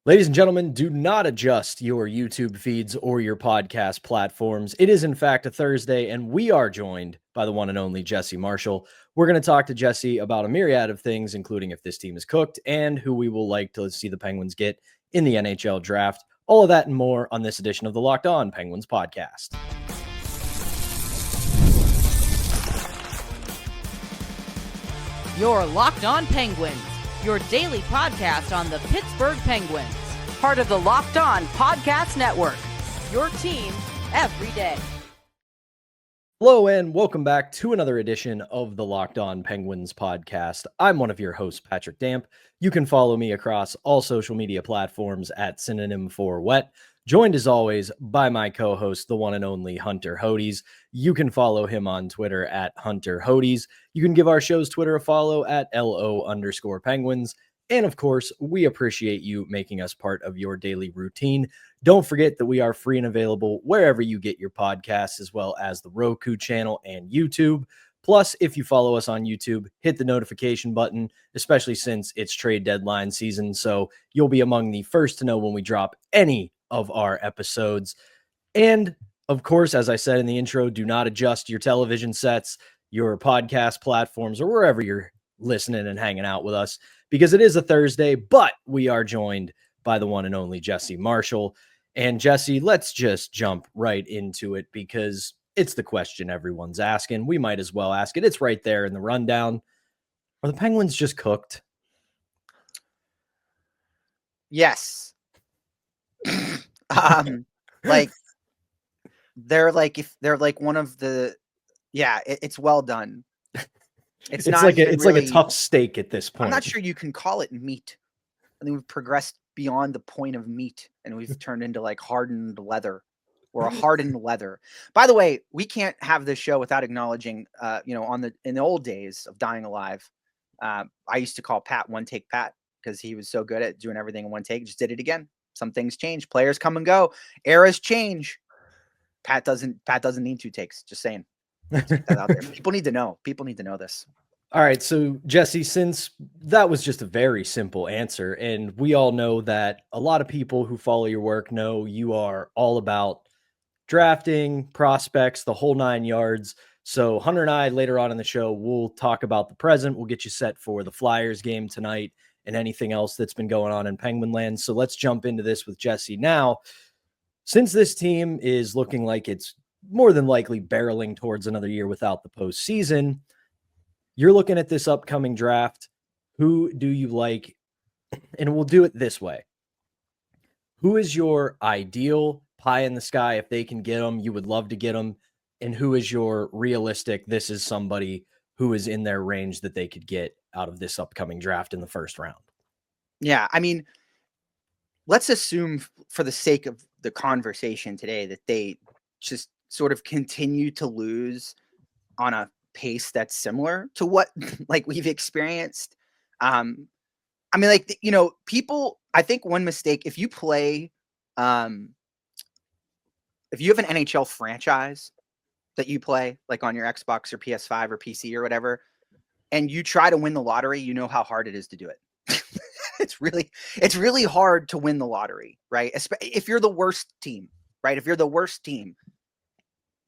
Ladies and gentlemen, do not adjust your YouTube feeds or your podcast platforms. It is, in fact, a Thursday, and we are joined by the one and only Jesse Marshall. We're going to talk to Jesse about a myriad of things, including if this team is cooked and who we will like to see the Penguins get in the NHL draft. All of that and more on this edition of the Locked On Penguins podcast. Your Locked On Penguins, your daily podcast on the Pittsburgh Penguins. Part of the Locked On Podcast Network, your team every day. Hello and welcome back to another edition of the Locked On Penguins podcast. I'm one of your hosts, Patrick Damp. You can follow me across all social media platforms at synonym for wet. Joined as always by my co-host, the one and only Hunter Hodes. You can follow him on Twitter at Hunter Hodes. You can give our show's Twitter a follow at LO_Penguins. And of course, we appreciate you making us part of your daily routine. Don't forget that we are free and available wherever you get your podcasts, as well as the Roku channel and YouTube. Plus, if you follow us on YouTube, hit the notification button, especially since it's trade deadline season. So you'll be among the first to know when we drop any of our episodes. And of course, as I said in the intro, do not adjust your television sets, your podcast platforms, or wherever you're listening and hanging out with us, because it is a Thursday, but we are joined by the one and only Jesse Marshall. And Jesse, let's just jump right into it because it's the question everyone's asking. We might as well ask it. It's right there in the rundown. Are the Penguins just cooked? Yes. Like they're like, if they're like one of the, it's well done. It's like a tough steak at this point. I'm not sure you can call it meat. I think we've progressed beyond the point of meat and we've turned into like hardened leather or a hardened leather. By the way, we can't have this show without acknowledging, in the old days of Dying Alive, I used to call Pat One Take Pat because he was so good at doing everything in one take. Just did it again. Some things change. Players come and go. Eras change. Pat doesn't need two takes. Just saying. That out there. People need to know. People need to know this. All right. So, Jesse, since that was just a very simple answer, and we all know that a lot of people who follow your work know you are all about drafting, prospects, the whole 9 yards. So, Hunter and I, later on in the show, we'll talk about the present. We'll get you set for the Flyers game tonight and anything else that's been going on in Penguin land. So, let's jump into this with Jesse now. Since this team is looking like it's more than likely barreling towards another year without the postseason, you're looking at this upcoming draft. Who do you like? And we'll do it this way. Who is your ideal pie in the sky? If they can get them, you would love to get them. And who is your realistic? This is somebody who is in their range that they could get out of this upcoming draft in the first round. Yeah. I mean, let's assume for the sake of the conversation today that they just sort of continue to lose on a pace that's similar to what like we've experienced. I mean, like, people, I think one mistake, if you play, if you have an NHL franchise that you play like on your Xbox or PS5 or PC or whatever, and you try to win the lottery, you know how hard it is to do it. It's really hard to win the lottery, right? If you're the worst team, right? If you're the worst team,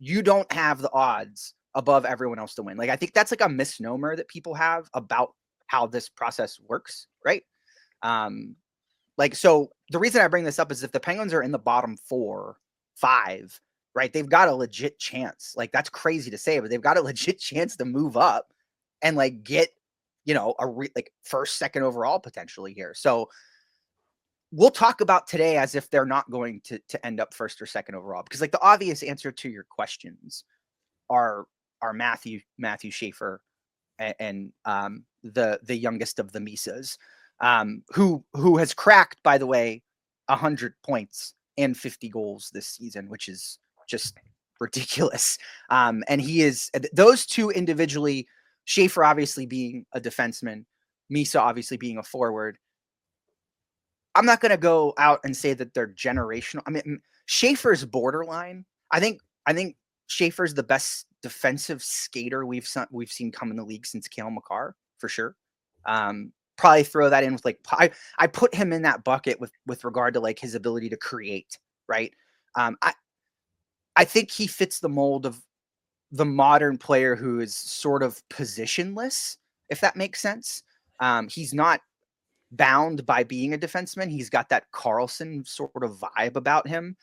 you don't have the odds above everyone else to win. Like, I think that's like a misnomer that people have about how this process works, right? So the reason I bring this up is if the Penguins are in the bottom 4, 5, right, they've got a legit chance. Like, that's crazy to say, but they've got a legit chance to move up and like get, first, second overall potentially here. So we'll talk about today as if they're not going to end up first or second overall, because like the obvious answer to your questions are Matthew Schaefer and the youngest of the Misas, who has cracked, by the way, 100 points and 50 goals this season, which is just ridiculous. And he is, those two individually, Schaefer obviously being a defenseman, Misa obviously being a forward. I'm not going to go out and say that they're generational. I mean, Schaefer's borderline. I think Schaefer's the best defensive skater we've seen come in the league since Cale Makar, for sure. probably throw that in with like, I put him in that bucket with regard to like his ability to create, right? I think he fits the mold of the modern player who is sort of positionless, if that makes sense. He's not bound by being a defenseman. He's got that Carlson sort of vibe about him.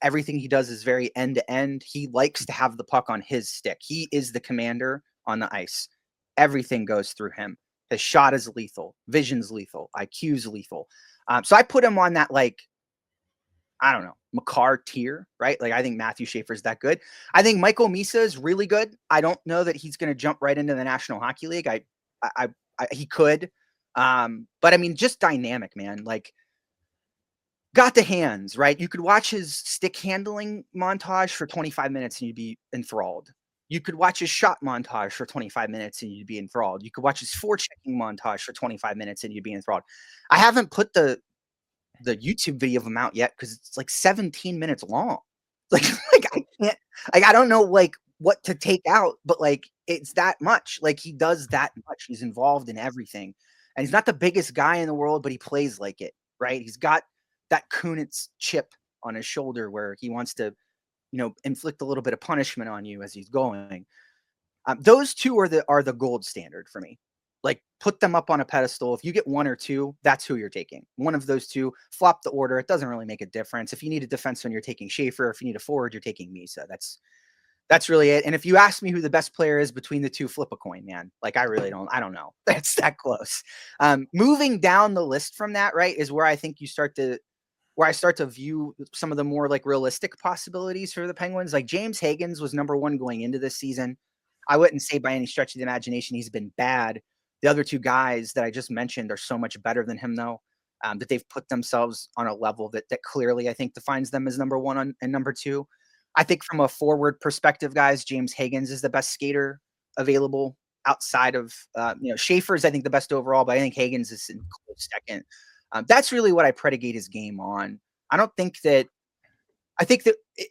Everything he does is very end to end. He likes to have the puck on his stick. He is the commander on the ice. Everything goes through him. His shot is lethal. Vision's lethal. IQ's lethal. So I put him on that, like, I don't know, Makar tier, right? Like, I think Matthew Schaefer's that good. I think Michael Misa is really good. I don't know that he's going to jump right into the National Hockey League. He could. But I mean, just dynamic, man. Like, got the hands, right? You could watch his stick handling montage for 25 minutes and you'd be enthralled. You could watch his shot montage for 25 minutes and you'd be enthralled. You could watch his forechecking montage for 25 minutes and you'd be enthralled. I haven't put the YouTube video of him out yet because it's like 17 minutes long. Like I can't, like, I don't know like what to take out, but like it's that much. Like, he does that much. He's involved in everything. And he's not the biggest guy in the world, but he plays like it, right? He's got that Kunitz chip on his shoulder where he wants to, inflict a little bit of punishment on you as he's going. Those two are the gold standard for me. Like, put them up on a pedestal. If you get one or two, that's who you're taking. One of those two, flop the order. It doesn't really make a difference. If you need a defenseman, you're taking Schaefer. If you need a forward, you're taking Misa. That's really it. And if you ask me who the best player is between the two, flip a coin, man. Like, I don't know. That's that close. Moving down the list from that, right, is where I think where I start to view some of the more like realistic possibilities for the Penguins. Like, James Higgins was number one going into this season. I wouldn't say by any stretch of the imagination he's been bad. The other two guys that I just mentioned are so much better than him, though, that they've put themselves on a level that clearly I think defines them as number one and number two. I think from a forward perspective, guys, James Higgins is the best skater available outside of, Schaefer's, I think, the best overall, but I think Higgins is in close second. That's really what I predicate his game on. I think that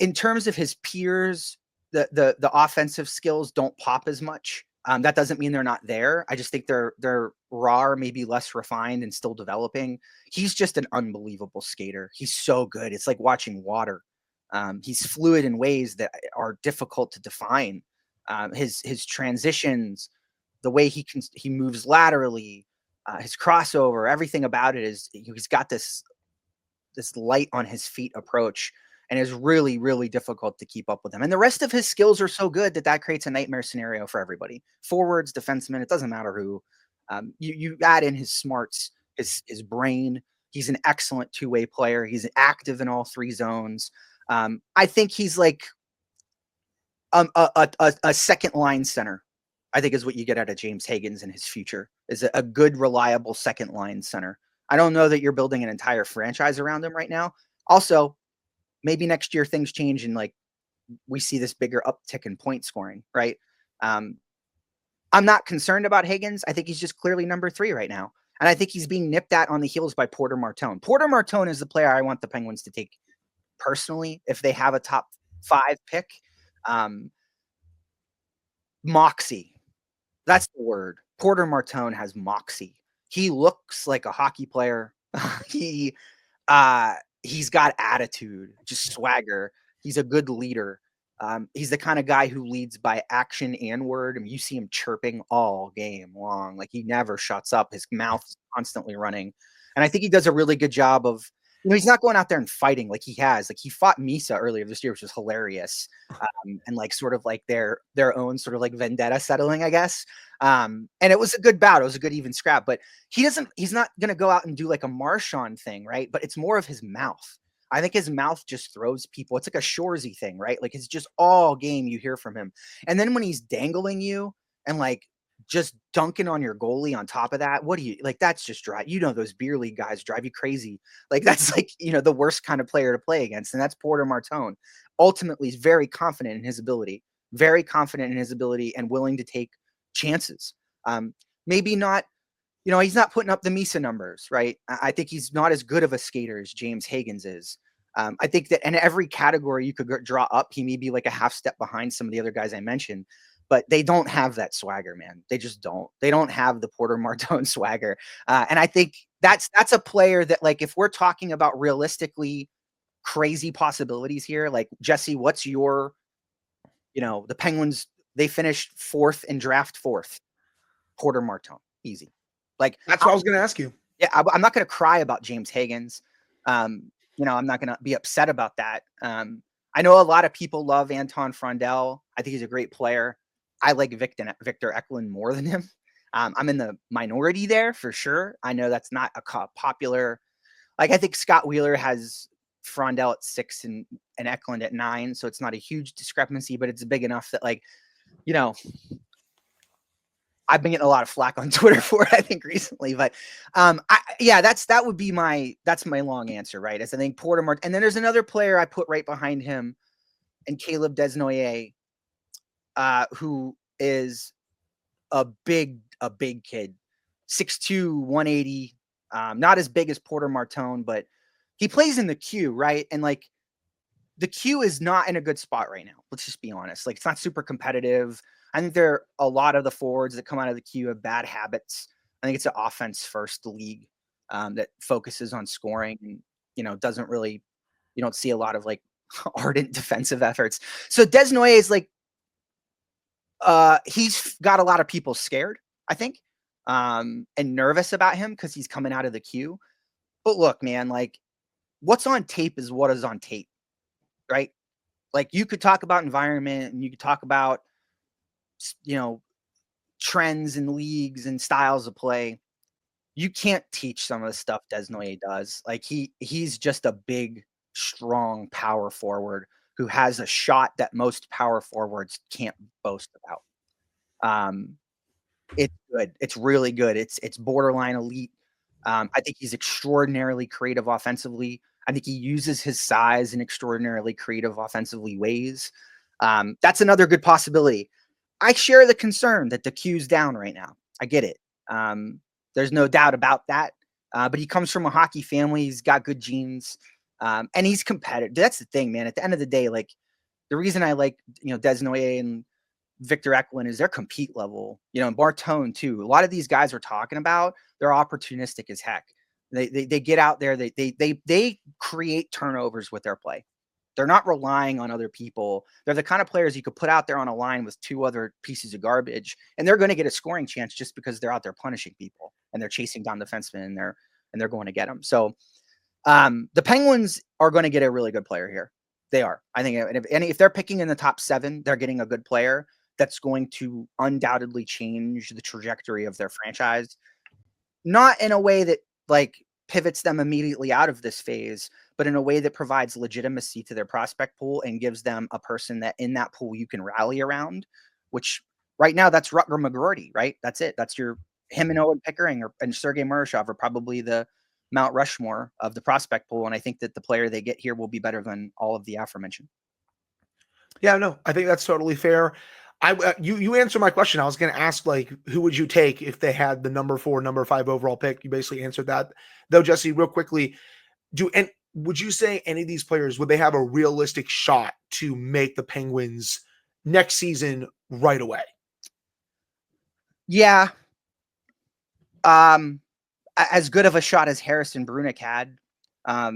in terms of his peers, the offensive skills don't pop as much. That doesn't mean they're not there. I just think they're raw, maybe less refined and still developing. He's just an unbelievable skater. He's so good. It's like watching water. He's fluid in ways that are difficult to define. His transitions, the way he moves laterally, his crossover, everything about it is he's got this light on his feet approach, and is really, really difficult to keep up with him. And the rest of his skills are so good that creates a nightmare scenario for everybody. Forwards, defensemen, it doesn't matter who. You add in his smarts, his brain. He's an excellent two-way player. He's active in all three zones. I think he's like a second line center, I think, is what you get out of James Higgins in his future, is a good, reliable second line center. I don't know that you're building an entire franchise around him right now. Also, maybe next year things change and like we see this bigger uptick in point scoring, right? I'm not concerned about Higgins. I think he's just clearly number 3 right now. And I think he's being nipped at on the heels by Porter Martone. Porter Martone is the player I want the Penguins to take personally if they have a top 5 pick. Moxie. That's the word. Porter Martone has moxie. He looks like a hockey player. He's got attitude, just swagger. He's a good leader. He's the kind of guy who leads by action and word. I mean, you see him chirping all game long. Like, he never shuts up. His mouth is constantly running. And I think he does a really good job of, he's not going out there and fighting like he has. Like, he fought Misa earlier this year, which was hilarious. And like sort of like their own sort of like vendetta settling, I guess. And it was a good bout. It was a good even scrap. But he's not going to go out and do like a Marchand thing, right? But it's more of his mouth. I think his mouth just throws people. It's like a Shoresy thing, right? Like, it's just all game you hear from him. And then when he's dangling you and like just dunking on your goalie on top of that, what do you like? That's just drive. Those beer league guys drive you crazy. Like, that's like, the worst kind of player to play against. And that's Porter Martone. Ultimately, he's very confident in his ability, and willing to take chances. Maybe not, he's not putting up the Misa numbers, right? I think he's not as good of a skater as James Higgins is. I think that in every category you could draw up, he may be like a half step behind some of the other guys I mentioned. but they don't have that swagger, man. They just don't. They don't have the Porter Martone swagger. And I think that's a player that, like, if we're talking about realistically crazy possibilities here, like, Jesse, what's your, the Penguins, they finished 4th in draft 4th. Porter Martone, easy. Like, that's what I was going to ask you. Yeah, I'm not going to cry about James Higgins. I'm not going to be upset about that. I know a lot of people love Anton Frondell. I think he's a great player. I like Victor Eklund more than him. I'm in the minority there for sure. I know that's not a popular. Like, I think Scott Wheeler has Frondell at 6 and Eklund at 9, so it's not a huge discrepancy, but it's big enough that, like, I've been getting a lot of flack on Twitter for it, I think, recently. But that's my long answer, right? As I think Porter Martone, and then there's another player I put right behind him, and Caleb Desnoyers, who is a big kid, 6'2", 180, not as big as Porter Martone, but he plays in the Q, right? And, like, the Q is not in a good spot right now. Let's just be honest. Like, it's not super competitive. I think there are a lot of the forwards that come out of the Q have bad habits. I think it's an offense first league that focuses on scoring and, doesn't really, you don't see a lot of, like, ardent defensive efforts. So Desnoyers is, like, he's got a lot of people scared, I think, and nervous about him because he's coming out of the Q. But look, man, like, what's on tape is what is on tape, right? Like, you could talk about environment and you could talk about, trends and leagues and styles of play. You can't teach some of the stuff Desnoyers does. Like, he's just a big, strong power forward who has a shot that most power forwards can't boast about. It's good. It's really good. It's borderline elite. I think he's extraordinarily creative offensively. I think he uses his size in extraordinarily creative offensively ways. That's another good possibility. I share the concern that the Q's down right now. I get it. There's no doubt about that. But he comes from a hockey family. He's got good genes. And he's competitive. That's the thing, man. At the end of the day, like, the reason I like, Desnoyers and Victor Eklund is their compete level, and Martone too. A lot of these guys we're talking about, they're opportunistic as heck. They get out there. They create turnovers with their play. They're not relying on other people. They're the kind of players you could put out there on a line with 2 other pieces of garbage, and they're going to get a scoring chance just because they're out there punishing people and they're chasing down defensemen and they're going to get them. So the Penguins are going to get a really good player here. They are. I think if they're picking in the top 7, they're getting a good player that's going to undoubtedly change the trajectory of their franchise. Not in a way that, like, pivots them immediately out of this phase, but in a way that provides legitimacy to their prospect pool and gives them a person that in that pool you can rally around, which right now that's Rutger McGroarty, right? That's it. That's him and Owen Pickering and Sergei Murashov are probably the Mount Rushmore of the prospect pool. And I think that the player they get here will be better than all of the aforementioned. Yeah, no, I think that's totally fair. You answered my question. I was going to ask, like, who would you take if they had the number 4, number 5 overall pick? You basically answered that, though. Jesse, real quickly, would you say any of these players, would they have a realistic shot to make the Penguins next season right away? Yeah. As good of a shot as Harrison Brunick had. I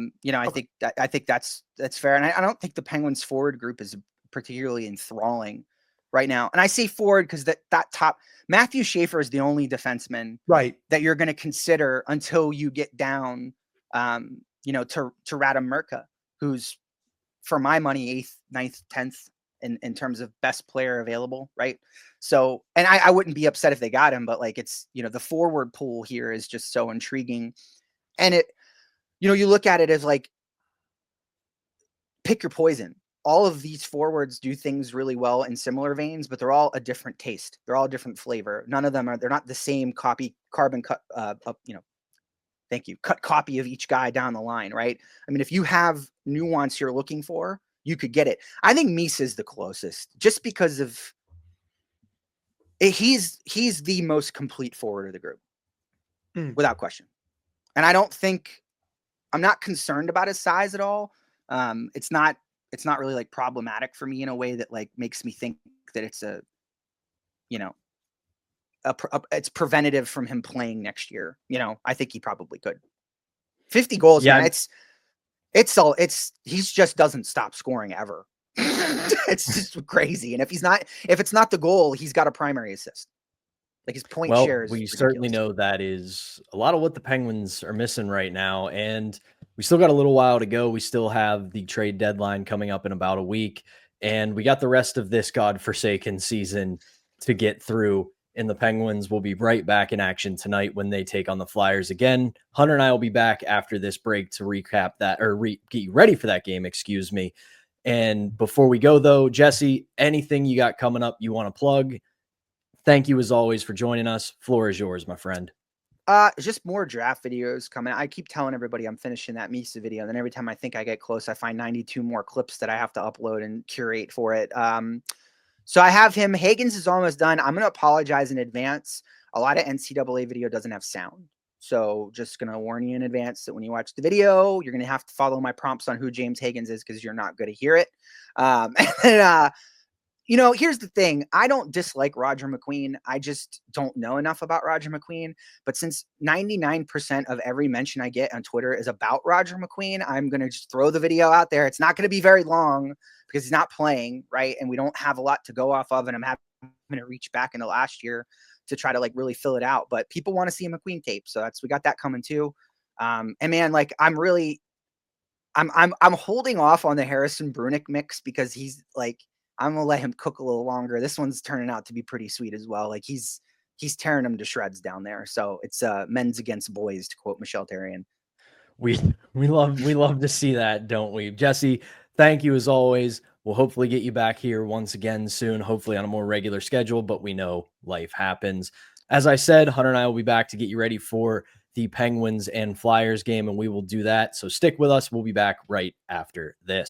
think that's fair. And I don't think the Penguins forward group is particularly enthralling right now. And I say forward because that top Matthew Schaefer is the only defenseman right that you're going to consider until you get down, to Radim Murka, who's, for my money, 8th, 9th, 10th in terms of best player available. Right. So, and I wouldn't be upset if they got him, but, like, it's, the forward pool here is just so intriguing. And it, you look at it as, like, pick your poison. All of these forwards do things really well in similar veins, but they're all a different taste. They're all a different flavor. None of them they're not the same cut copy of each guy down the line, right? I mean, if you have nuance you're looking for, you could get it. I think Mies is the closest, just because of he's the most complete forward of the group, without question. And I'm not concerned about his size at all. It's not really, like, problematic for me in a way that, like, makes me think that it's a you know, it's preventative from him playing next year. You know, I think he probably could. 50 goals, man. He just doesn't stop scoring ever. It's just crazy. And if it's not the goal, he's got a primary assist. Like his point share is we ridiculous. certainly know that is a lot of what the Penguins are missing right now. And we still got a little while to go. We still have the trade deadline coming up in about a week. And we got the rest of this godforsaken season to get through. And the Penguins will be right back in action tonight when they take on the Flyers again. Hunter and I will be back after this break to recap that, or get you ready for that game, excuse me. And before we go, though, Jesse, anything you got coming up you want to plug? Thank you, as always, for joining us. Floor is yours, my friend. Just more draft videos coming. I keep telling everybody I'm finishing that Misa video. And then every time I think I get close, I find 92 more clips that I have to upload and curate for it. So I have him. Hagens is almost done. I'm going to apologize in advance. A lot of NCAA video doesn't have sound. So just going to warn you in advance that when you watch the video, you're going to have to follow my prompts on who James Hagens is because you're not going to hear it. You know, here's the thing. I don't dislike Roger McQueen. I just don't know enough about Roger McQueen. But since 99% of every mention I get on Twitter is about Roger McQueen, I'm going to just throw the video out there. It's not going to be very long because he's not playing, right? And we don't have a lot to go off of. And I'm having to reach back into last year to try to like really fill it out. But people want to see a McQueen tape. So we got that coming too. And man, like I'm holding off on the Harrison Brunick mix because he's like, I'm going to let him cook a little longer. This one's turning out to be pretty sweet as well. Like he's tearing them to shreds down there. So it's men's against boys, to quote Michelle Therrien. We love to see that, don't we? Jesse, thank you as always. We'll hopefully get you back here once again soon, hopefully on a more regular schedule, but we know life happens. As I said, Hunter and I will be back to get you ready for the Penguins and Flyers game, and we will do that. So stick with us. We'll be back right after this.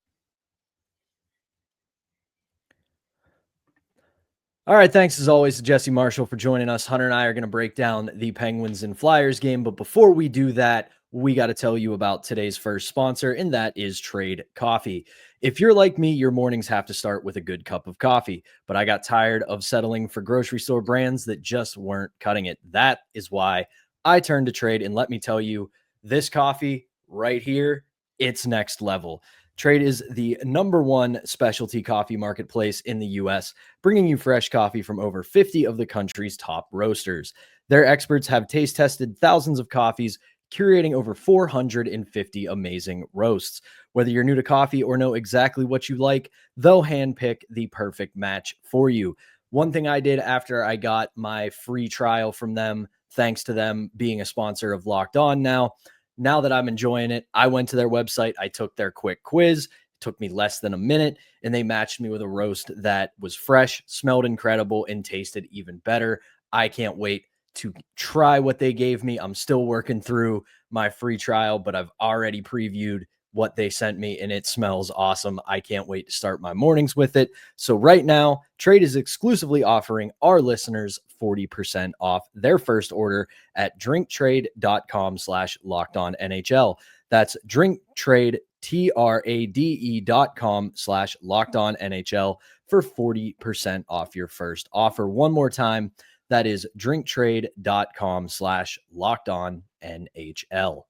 All right, thanks as always to Jesse Marshall for joining us. Hunter and I are going to break down the Penguins and Flyers game, but before we do that, we got to tell you about today's first sponsor, and that is Trade Coffee. If you're like me, your mornings have to start with a good cup of coffee, but I got tired of settling for grocery store brands that just weren't cutting it. That is why I turned to Trade, and let me tell you, this coffee right here, it's next level. Trade is the #1 specialty coffee marketplace in the U.S., bringing you fresh coffee from over 50 of the country's top roasters. Their experts have taste tested thousands of coffees, curating over 450 amazing roasts. Whether you're new to coffee or know exactly what you like, they'll handpick the perfect match for you. One thing I did after I got my free trial from them, thanks to them being a sponsor of Locked On now that I'm enjoying it, I went to their website. I took their quick quiz. It took me less than a minute, and they matched me with a roast that was fresh, smelled incredible, and tasted even better. I can't wait to try what they gave me. I'm still working through my free trial, but I've already previewed what they sent me, and it smells awesome. I can't wait to start my mornings with it. So right now, Trade is exclusively offering our listeners 40% off their first order at drinktrade.com/lockedonnhl. That's drinktrade, trade.com/lockedonnhl for 40% off your first offer. One more time, that is drinktrade.com/lockedonnhl.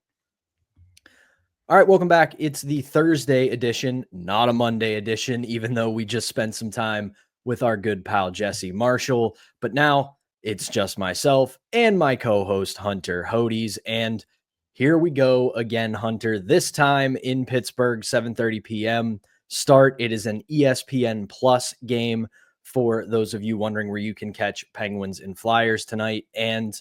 All right, welcome back. It's the Thursday edition, not a Monday edition, even though we just spent some time with our good pal Jesse Marshall. But now it's just myself and my co-host Hunter Hodes. And here we go again, Hunter, this time in Pittsburgh, 7:30 p.m. start. It is an ESPN Plus game for those of you wondering where you can catch Penguins and Flyers tonight. And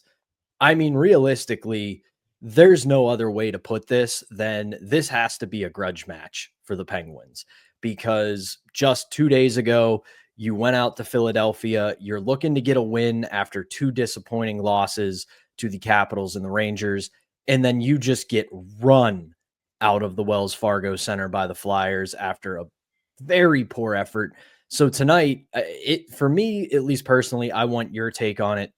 I mean, realistically, there's no other way to put this than this has to be a grudge match for the Penguins, because just 2 days ago, you went out to Philadelphia. You're looking to get a win after 2 disappointing losses to the Capitals and the Rangers, and then you just get run out of the Wells Fargo Center by the Flyers after a very poor effort. So tonight, for me, at least personally, I want your take on it.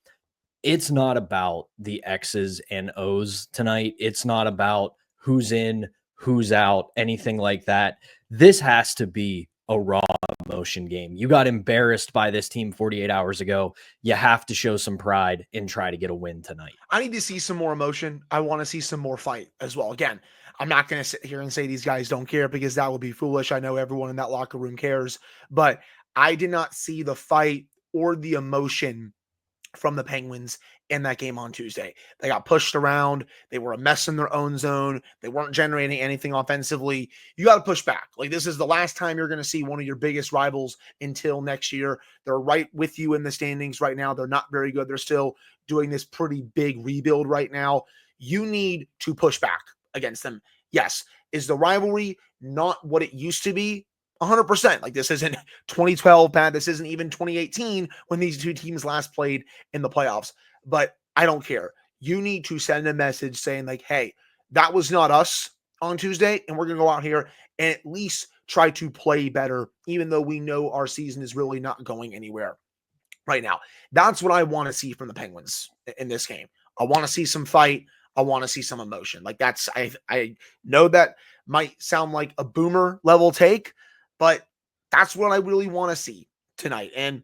It's not about the X's and O's tonight. It's not about who's in, who's out, anything like that. This has to be a raw emotion game. You got embarrassed by this team 48 hours ago. You have to show some pride and try to get a win tonight. I need to see some more emotion. I want to see some more fight as well. Again, I'm not going to sit here and say these guys don't care, because that would be foolish. I know everyone in that locker room cares, but I did not see the fight or the emotion from the Penguins in that game on Tuesday. They got pushed around. They were a mess in their own zone. They weren't generating anything offensively. You got to push back. Like, this is the last time you're going to see one of your biggest rivals until next year. They're right with you in the standings right now. They're not very good. They're still doing this pretty big rebuild right now. You need to push back against them. Yes. Is the rivalry not what it used to be? 100%. Like, this isn't 2012, Pat. This isn't even 2018 when these two teams last played in the playoffs. But I don't care. You need to send a message saying, like, hey, that was not us on Tuesday, and we're going to go out here and at least try to play better, even though we know our season is really not going anywhere right now. That's what I want to see from the Penguins in this game. I want to see some fight. I want to see some emotion. Like, that's, I know that might sound like a boomer level take, but that's what I really want to see tonight. And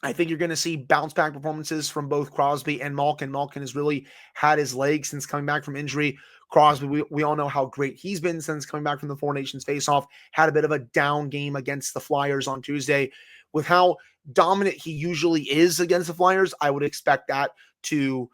I think you're going to see bounce back performances from both Crosby and Malkin. Malkin has really had his legs since coming back from injury. Crosby, we all know how great he's been since coming back from the Four Nations faceoff. Had a bit of a down game against the Flyers on Tuesday. With how dominant he usually is against the Flyers, I would expect that to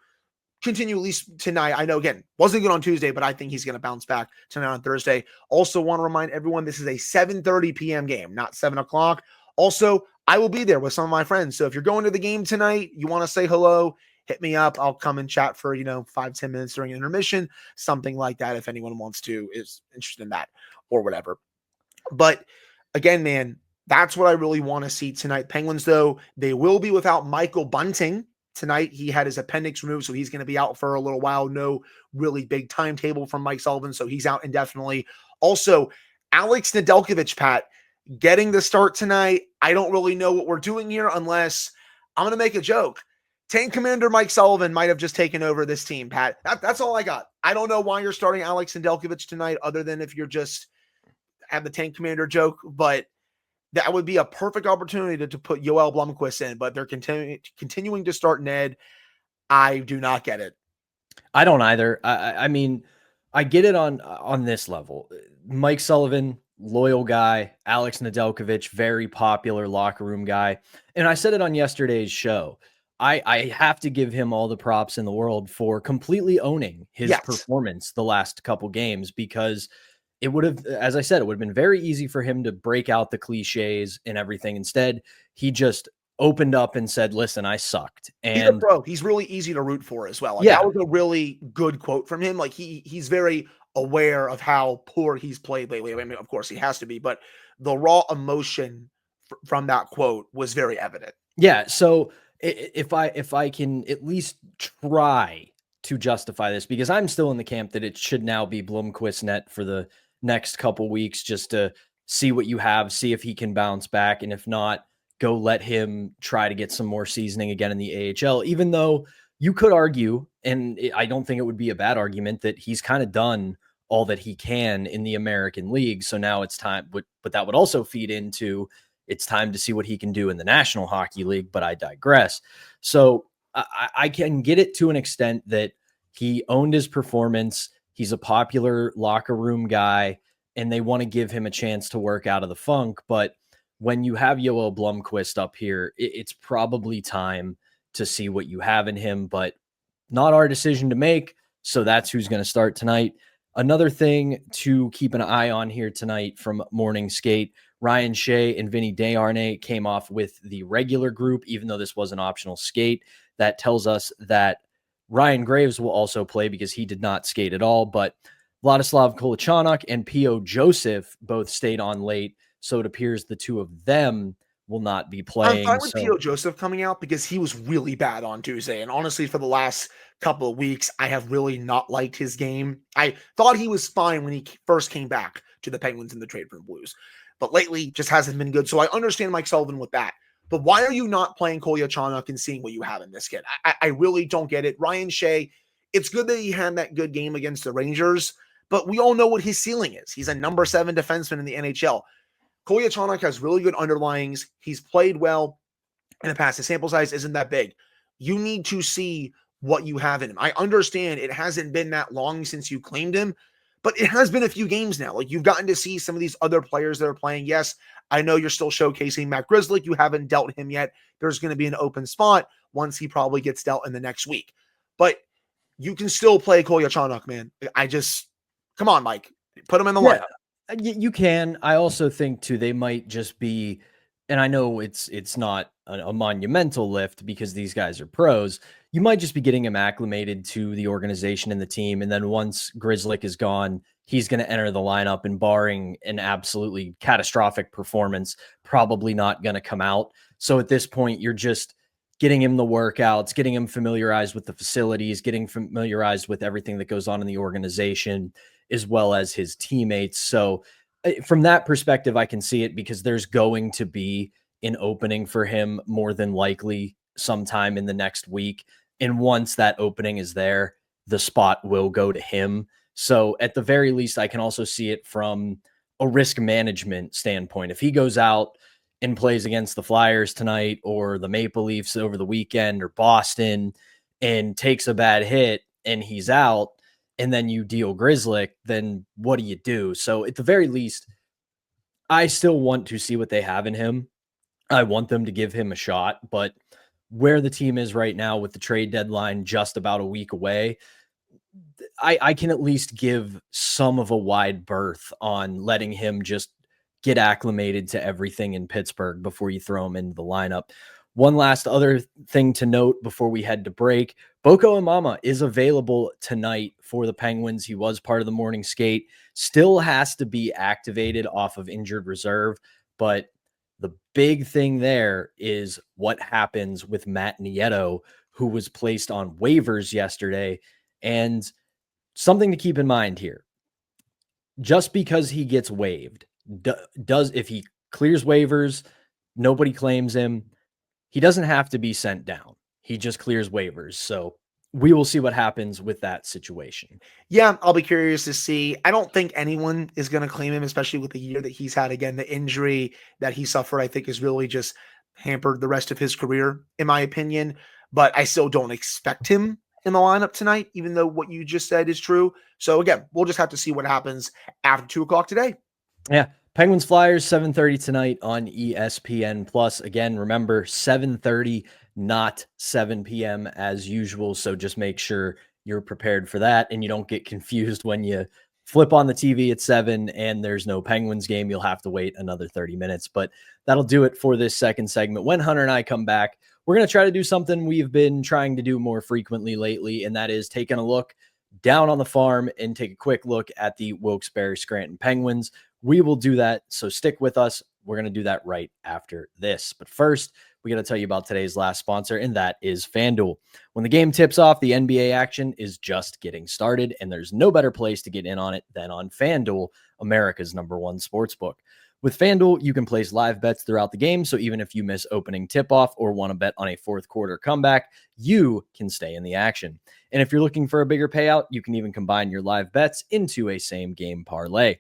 continue at least tonight. I know, again, wasn't good on Tuesday, but I think he's going to bounce back tonight on Thursday. Also want to remind everyone, this is a 7:30 p.m. game, not 7 o'clock. Also, I will be there with some of my friends. So if you're going to the game tonight, you want to say hello, hit me up. I'll come and chat for, 5-10 minutes during intermission, something like that, if anyone is interested in that or whatever. But again, man, that's what I really want to see tonight. Penguins, though, they will be without Michael Bunting tonight. He had his appendix removed, so he's going to be out for a little while. No really big timetable from Mike Sullivan, so he's out indefinitely. Also, Alex Nedeljkovic, Pat, getting the start tonight. I don't really know what we're doing here, unless I'm going to make a joke. Tank Commander Mike Sullivan might have just taken over this team, Pat. That's all I got. I don't know why you're starting Alex Nedeljkovic tonight, other than if you're just have the Tank Commander joke, but that would be a perfect opportunity to put Yoel Blomqvist in, but they're continuing to start Ned. I do not get it. I don't either. I mean, I get it on this level. Mike Sullivan, loyal guy. Alex Nedeljkovic, very popular locker room guy. And I said it on yesterday's show. I have to give him all the props in the world for completely owning his performance the last couple games, because it would have, as I said, it would have been very easy for him to break out the cliches and everything. Instead, he just opened up and said, listen, I sucked. And he's a pro. He's really easy to root for as well. Like, that was a really good quote from him. Like, he's very aware of how poor he's played lately. I mean, of course he has to be, but the raw emotion from that quote was very evident. Yeah. So if I can at least try to justify this, because I'm still in the camp that it should now be Blomqvist net for the next couple weeks, just to see what you have, see if he can bounce back. And if not, go let him try to get some more seasoning again in the AHL, even though you could argue, and I don't think it would be a bad argument, that he's kind of done all that he can in the American League. So now it's time, but that would also feed into, it's time to see what he can do in the National Hockey League, but I digress. So I can get it to an extent that he owned his performance. He's a popular locker room guy, and they want to give him a chance to work out of the funk. But when you have Yoel Blomqvist up here, it's probably time to see what you have in him, but not our decision to make. So that's who's going to start tonight. Another thing to keep an eye on here tonight from morning skate, Ryan Shea and Vinny Desharnais came off with the regular group, even though this was an optional skate. That tells us that Ryan Graves will also play, because he did not skate at all, but Vladislav Kolichanok and P.O. Joseph both stayed on late, so it appears the two of them will not be playing. I'm fine with P.O. Joseph coming out, because he was really bad on Tuesday, and honestly, for the last couple of weeks, I have really not liked his game. I thought he was fine when he first came back to the Penguins in the trade for the Blues, but lately just hasn't been good, so I understand Mike Sullivan with that. But why are you not playing Kolyachonok and seeing what you have in this kid? I really don't get it. Ryan Shea, it's good that he had that good game against the Rangers, but we all know what his ceiling is. He's a number 7 defenseman in the NHL. Kolyachonok has really good underlyings. He's played well in the past. The sample size isn't that big. You need to see what you have in him. I understand it hasn't been that long since you claimed him, but it has been a few games now. Like, you've gotten to see some of these other players that are playing. Yes, I know you're still showcasing Matt Grizzlick. You haven't dealt him yet. There's going to be an open spot once he probably gets dealt in the next week. But you can still play Kolyachonok, man. Come on, Mike. Put him in the lineup. You can. I also think too, they might just be, and I know it's not a monumental lift because these guys are pros. You might just be getting him acclimated to the organization and the team. And then once Grizzlick is gone, he's going to enter the lineup, and barring an absolutely catastrophic performance, probably not going to come out. So at this point, you're just getting him the workouts, getting him familiarized with the facilities, getting familiarized with everything that goes on in the organization, as well as his teammates. So from that perspective, I can see it, because there's going to be an opening for him more than likely sometime in the next week. And once that opening is there, the spot will go to him. So at the very least, I can also see it from a risk management standpoint. If he goes out and plays against the Flyers tonight, or the Maple Leafs over the weekend, or Boston, and takes a bad hit and he's out, and then you deal Grizzlick, then what do you do? So at the very least, I still want to see what they have in him. I want them to give him a shot, but where the team is right now, with the trade deadline just about a week away, I can at least give some of a wide berth on letting him just get acclimated to everything in Pittsburgh before you throw him into the lineup. One last other thing to note before we head to break: Boko Imama is available tonight for the Penguins. He was part of the morning skate, still has to be activated off of injured reserve. But the big thing there is what happens with Matt Nieto, who was placed on waivers yesterday. And something to keep in mind here: just because he gets waived, if he clears waivers, nobody claims him, he doesn't have to be sent down. He just clears waivers. So we will see what happens with that situation. Yeah, I'll be curious to see. I don't think anyone is going to claim him, especially with the year that he's had. Again, the injury that he suffered, I think, has really just hampered the rest of his career, in my opinion. But I still don't expect him in the lineup tonight, even though what you just said is true. So again, we'll just have to see what happens after 2:00 today. Yeah. Penguins Flyers, 7:30 tonight on ESPN Plus. Again, remember, 7:30, not 7 p.m. as usual. So just make sure you're prepared for that, and you don't get confused when you flip on the TV at 7 and there's no Penguins game. You'll have to wait another 30 minutes. But that'll do it for this second segment. When Hunter and I come back, we're going to try to do something we've been trying to do more frequently lately, and that is taking a look down on the farm and take a quick look at the Wilkes-Barre Scranton Penguins. We will do that, so stick with us. We're going to do that right after this. But first, we got to tell you about today's last sponsor, and that is FanDuel. When the game tips off, the NBA action is just getting started, and there's no better place to get in on it than on FanDuel, America's #1 sportsbook. With FanDuel, you can place live bets throughout the game, so even if you miss opening tip-off or want to bet on a fourth quarter comeback, you can stay in the action. And if you're looking for a bigger payout, you can even combine your live bets into a same-game parlay.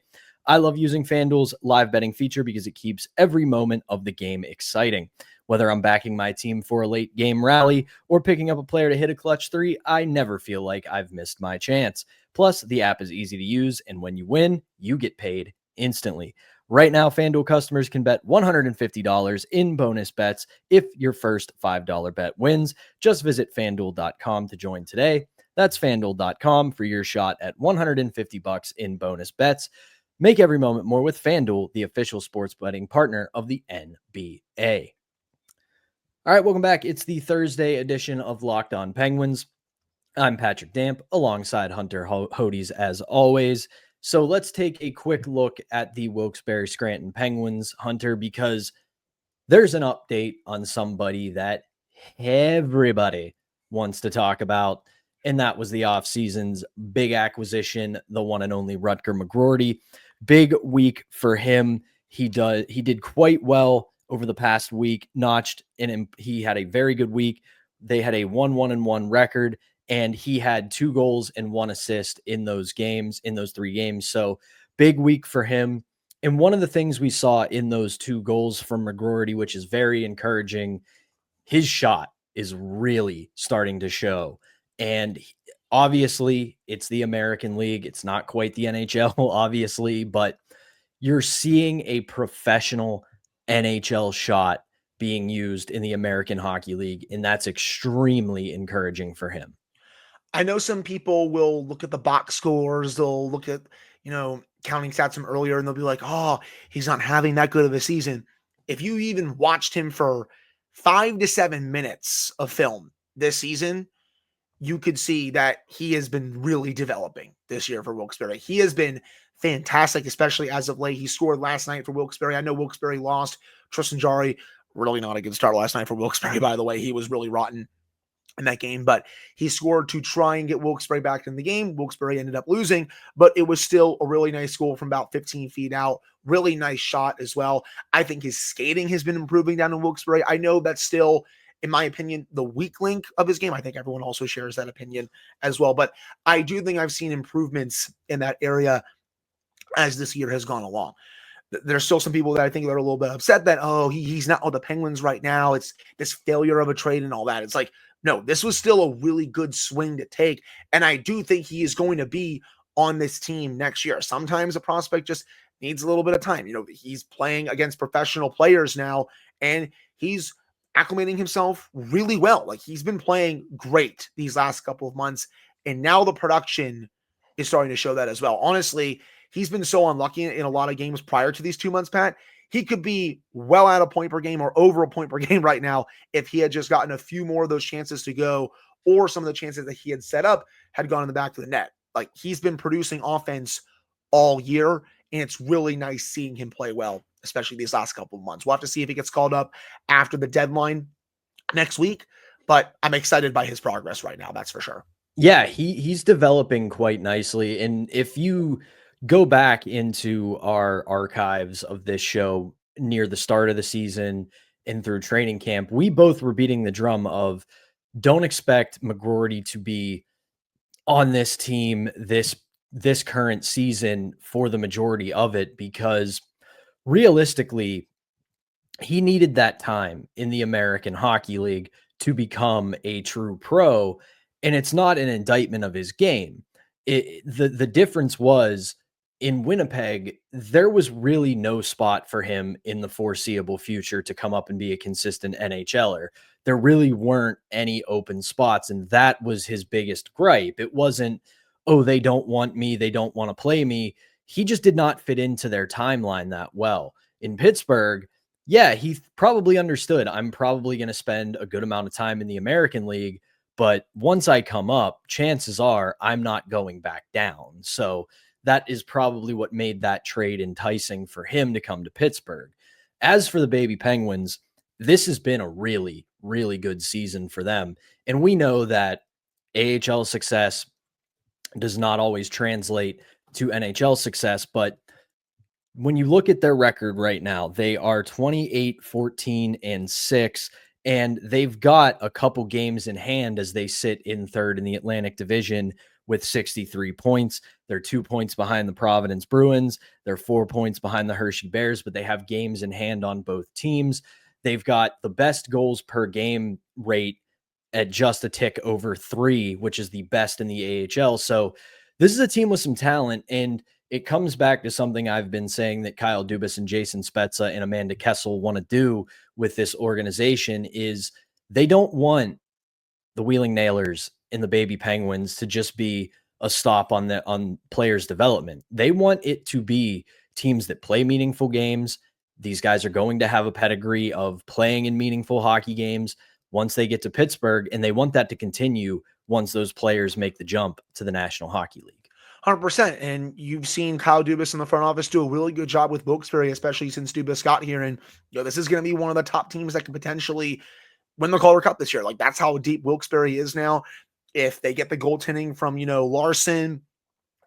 I love using FanDuel's live betting feature because it keeps every moment of the game exciting. Whether I'm backing my team for a late game rally or picking up a player to hit a clutch three, I never feel like I've missed my chance. Plus, the app is easy to use, and when you win, you get paid instantly. Right now, FanDuel customers can bet $150 in bonus bets if your first $5 bet wins. Just visit FanDuel.com to join today. That's FanDuel.com for your shot at $150 in bonus bets. Make every moment more with FanDuel, the official sports betting partner of the NBA. All right, welcome back. It's the Thursday edition of Locked On Penguins. I'm Patrick Damp, alongside Hunter Hodes as always. So let's take a quick look at the Wilkes-Barre Scranton Penguins, Hunter, because there's an update on somebody that everybody wants to talk about, and that was the offseason's big acquisition, the one and only Rutger McGroarty. Big week for him. He did quite well over the past week, he had a very good week. They had a 1-1-1 record, and he had 2 goals and 1 assist in those 3 games. So big week for him. And one of the things we saw in those 2 goals from McGroarty, which is very encouraging, his shot is really starting to show. And obviously, it's the American League. It's not quite the NHL, obviously, but you're seeing a professional NHL shot being used in the American Hockey League, and that's extremely encouraging for him. I know some people will look at the box scores, they'll look at, counting stats from earlier, and they'll be like, oh, he's not having that good of a season. If you even watched him for 5 to 7 minutes of film this season, you could see that he has been really developing this year for Wilkes-Barre. He has been fantastic, especially as of late. He scored last night for Wilkes-Barre. I know Wilkes-Barre lost. Tristan Jarry, really not a good start last night for Wilkes-Barre, by the way. He was really rotten in that game, but he scored to try and get Wilkes-Barre back in the game. Wilkes-Barre ended up losing, but it was still a really nice goal from about 15 feet out. Really nice shot as well. I think his skating has been improving down in Wilkes-Barre. I know that's still, in my opinion, the weak link of his game. I think everyone also shares that opinion as well, but I do think I've seen improvements in that area as this year has gone along. There's still some people that I think are a little bit upset that, oh, he's not with the Penguins right now. It's this failure of a trade and all that. It's like, no, this was still a really good swing to take. And I do think he is going to be on this team next year. Sometimes a prospect just needs a little bit of time. He's playing against professional players now, and he's acclimating himself really well. Like, he's been playing great these last couple of months, and now the production is starting to show that as well. Honestly, he's been so unlucky in a lot of games prior to these 2 months, Pat. He could be well at a point per game or over a point per game right now if he had just gotten a few more of those chances to go, or some of the chances that he had set up had gone in the back of the net. Like, he's been producing offense all year, and it's really nice seeing him play well, especially these last couple of months. We'll have to see if he gets called up after the deadline next week, but I'm excited by his progress right now. That's for sure. Yeah, he's developing quite nicely. And if you go back into our archives of this show near the start of the season and through training camp, we both were beating the drum of, don't expect McGroarty to be on this team this current season for the majority of it, because realistically, he needed that time in the American Hockey League to become a true pro. And it's not an indictment of his game. The difference was, in Winnipeg, there was really no spot for him in the foreseeable future to come up and be a consistent NHLer. There really weren't any open spots, and that was his biggest gripe. It wasn't, oh, they don't want me, they don't want to play me. He just did not fit into their timeline that well. In Pittsburgh, yeah, he probably understood, I'm probably going to spend a good amount of time in the American League, but once I come up, chances are I'm not going back down. So that is probably what made that trade enticing for him to come to Pittsburgh. As for the baby Penguins, this has been a really, really good season for them. And we know that AHL success does not always translate to NHL success, but when you look at their record right now, they are 28-14-6, and they've got a couple games in hand as they sit in third in the Atlantic Division with 63 points. They're 2 points behind the Providence Bruins. They're 4 points behind the Hershey Bears, but they have games in hand on both teams. They've got the best goals per game rate at just a tick over 3, which is the best in the AHL. So this is a team with some talent, and it comes back to something I've been saying that Kyle Dubas and Jason Spezza and Amanda Kessel want to do with this organization is they don't want the Wheeling Nailers and the baby Penguins to just be a stop on players' development. They want it to be teams that play meaningful games. These guys are going to have a pedigree of playing in meaningful hockey games once they get to Pittsburgh, and they want that to continue once those players make the jump to the National Hockey League. 100%. And you've seen Kyle Dubas in the front office do a really good job with Wilkes-Barre, especially since Dubas got here. And this is going to be one of the top teams that can potentially win the Calder Cup this year. Like, that's how deep Wilkes-Barre is now. If they get the goaltending from, Larson,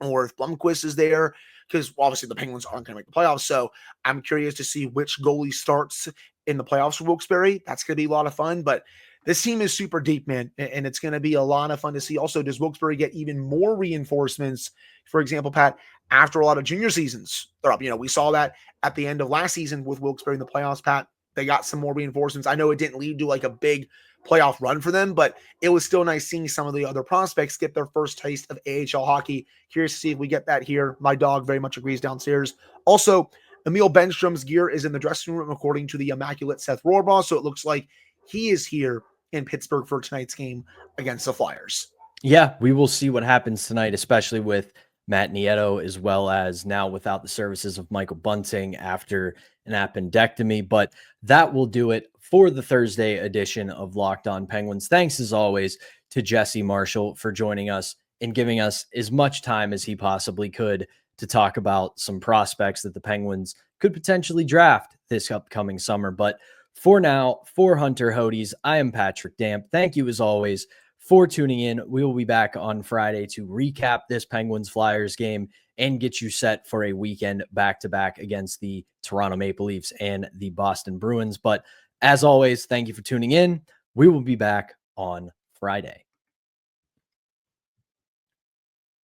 or if Blomqvist is there, because obviously the Penguins aren't going to make the playoffs. So I'm curious to see which goalie starts in the playoffs for Wilkes-Barre. That's going to be a lot of fun. But this team is super deep, man, and it's going to be a lot of fun to see. Also, does Wilkes-Barre get even more reinforcements? For example, Pat, after a lot of junior seasons, they're up. We saw that at the end of last season with Wilkes-Barre in the playoffs, Pat. They got some more reinforcements. I know it didn't lead to like a big playoff run for them, but it was still nice seeing some of the other prospects get their first taste of AHL hockey. Curious to see if we get that here. My dog very much agrees downstairs. Also, Emil Benstrom's gear is in the dressing room, according to the immaculate Seth Rohrbaugh, so it looks like he is here in Pittsburgh for tonight's game against the Flyers. Yeah, we will see what happens tonight, especially with Matt Nieto, as well as now without the services of Michael Bunting after an appendectomy. But that will do it for the Thursday edition of Locked On Penguins. Thanks, as always, to Jesse Marshall for joining us and giving us as much time as he possibly could to talk about some prospects that the Penguins could potentially draft this upcoming summer. But for now, for Hunter Hodes, I am Patrick Damp. Thank you, as always, for tuning in. We will be back on Friday to recap this Penguins-Flyers game and get you set for a weekend back-to-back against the Toronto Maple Leafs and the Boston Bruins. But as always, thank you for tuning in. We will be back on Friday.